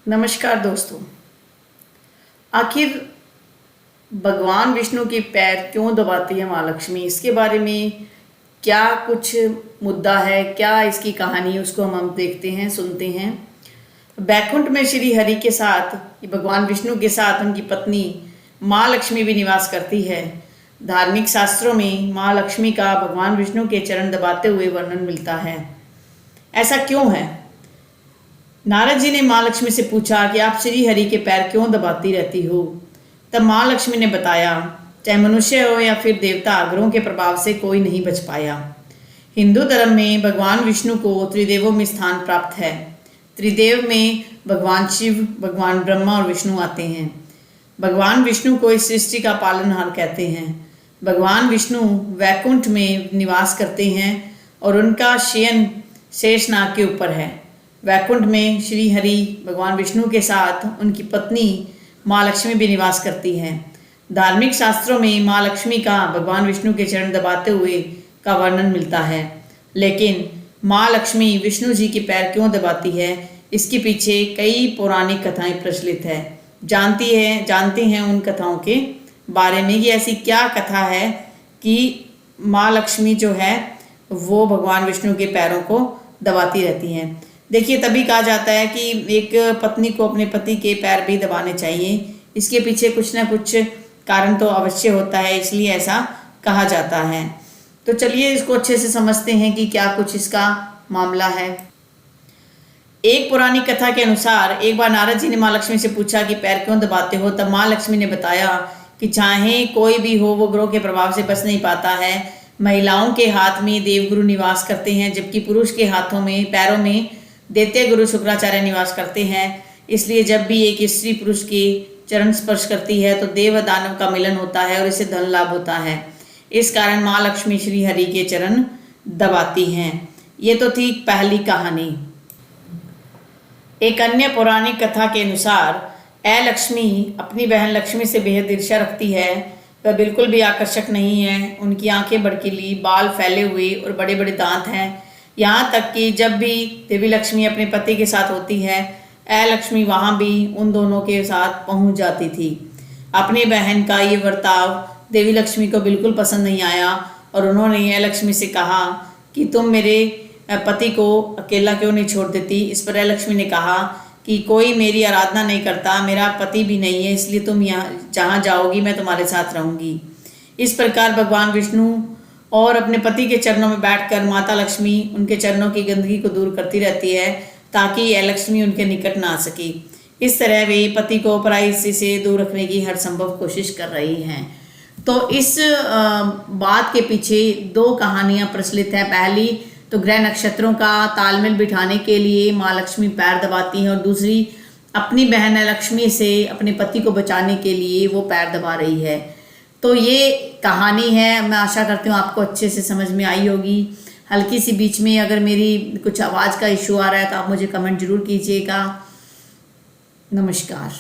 नमस्कार दोस्तों। आखिर भगवान विष्णु के पैर क्यों दबाती है माँ लक्ष्मी, इसके बारे में क्या कुछ मुद्दा है, क्या इसकी कहानी, उसको हम देखते हैं, सुनते हैं। बैकुंठ में श्री हरि के साथ, भगवान विष्णु के साथ उनकी पत्नी माँ लक्ष्मी भी निवास करती है। धार्मिक शास्त्रों में माँ लक्ष्मी का भगवान विष्णु के चरण दबाते हुए वर्णन मिलता है। ऐसा क्यों है? नारद जी ने माँ लक्ष्मी से पूछा कि आप श्री हरि के पैर क्यों दबाती रहती हो। तब माँ लक्ष्मी ने बताया, चाहे मनुष्य हो या फिर देवता, ग्रहों के प्रभाव से कोई नहीं बच पाया। हिंदू धर्म में भगवान विष्णु को त्रिदेवों में स्थान प्राप्त है। त्रिदेव में भगवान शिव, भगवान ब्रह्मा और विष्णु आते हैं। भगवान विष्णु को इस सृष्टि का पालनहार कहते हैं। भगवान विष्णु वैकुंठ में निवास करते हैं और उनका शयन शेषनाग के ऊपर है। वैकुंठ में श्री हरि भगवान विष्णु के साथ उनकी पत्नी माँ लक्ष्मी भी निवास करती हैं। धार्मिक शास्त्रों में माँ लक्ष्मी का भगवान विष्णु के चरण दबाते हुए का वर्णन मिलता है। लेकिन माँ लक्ष्मी विष्णु जी के पैर क्यों दबाती है, इसके पीछे कई पौराणिक कथाएं प्रचलित है। जानते हैं उन कथाओं के बारे में कि ऐसी क्या कथा है कि माँ लक्ष्मी जो है वो भगवान विष्णु के पैरों को दबाती रहती हैं। देखिए, तभी कहा जाता है कि एक पत्नी को अपने पति के पैर भी दबाने चाहिए। इसके पीछे कुछ ना कुछ कारण तो अवश्य होता है, इसलिए ऐसा कहा जाता है। तो चलिए इसको अच्छे से समझते हैं कि क्या कुछ इसका मामला है। एक पुरानी कथा के अनुसार एक बार नारद जी ने माँ लक्ष्मी से पूछा कि पैर क्यों दबाते हो। तब माँ लक्ष्मी ने बताया कि चाहे कोई भी हो, वो ग्रहों के प्रभाव से बच नहीं पाता है। महिलाओं के हाथ में देवगुरु निवास करते हैं, जबकि पुरुष के हाथों में, पैरों में दैत्य गुरु शुक्राचार्य निवास करते हैं। इसलिए जब भी एक स्त्री पुरुष के चरण स्पर्श करती है तो देव दानव का मिलन होता है और इससे धन लाभ होता है। इस कारण माँ लक्ष्मी श्री हरि के चरण दबाती हैं। ये तो थी पहली कहानी। एक अन्य पौराणिक कथा के अनुसार लक्ष्मी अपनी बहन लक्ष्मी से बेहद ईर्ष्या रखती है। वह बिल्कुल भी आकर्षक नहीं है। उनकी आंखें भड़कीली, बाल फैले हुए और बड़े बड़े दांत हैं। यहाँ तक कि जब भी देवी लक्ष्मी अपने पति के साथ होती है, लक्ष्मी वहाँ भी उन दोनों के साथ पहुँच जाती थी। अपनी बहन का ये बर्ताव देवी लक्ष्मी को बिल्कुल पसंद नहीं आया और उन्होंने लक्ष्मी से कहा कि तुम मेरे पति को अकेला क्यों नहीं छोड़ देती। इस पर लक्ष्मी ने कहा कि कोई मेरी आराधना नहीं करता, मेरा पति भी नहीं है, इसलिए तुम यहाँ जहाँ जाओगी मैं तुम्हारे साथ रहूँगी। इस प्रकार भगवान विष्णु और अपने पति के चरणों में बैठकर माता लक्ष्मी उनके चरणों की गंदगी को दूर करती रहती है ताकि यह लक्ष्मी उनके निकट ना आ सके। इस तरह वे पति को पराई स्त्री से दूर रखने की हर संभव कोशिश कर रही हैं। तो इस बात के पीछे दो कहानियां प्रचलित हैं। पहली तो ग्रह नक्षत्रों का तालमेल बिठाने के लिए माँ लक्ष्मी पैर दबाती हैं और दूसरी अपनी बहन लक्ष्मी से अपने पति को बचाने के लिए वो पैर दबा रही है। तो ये कहानी है। मैं आशा करती हूँ आपको अच्छे से समझ में आई होगी। हल्की सी बीच में अगर मेरी कुछ आवाज़ का इशू आ रहा है तो आप मुझे कमेंट जरूर कीजिएगा। नमस्कार।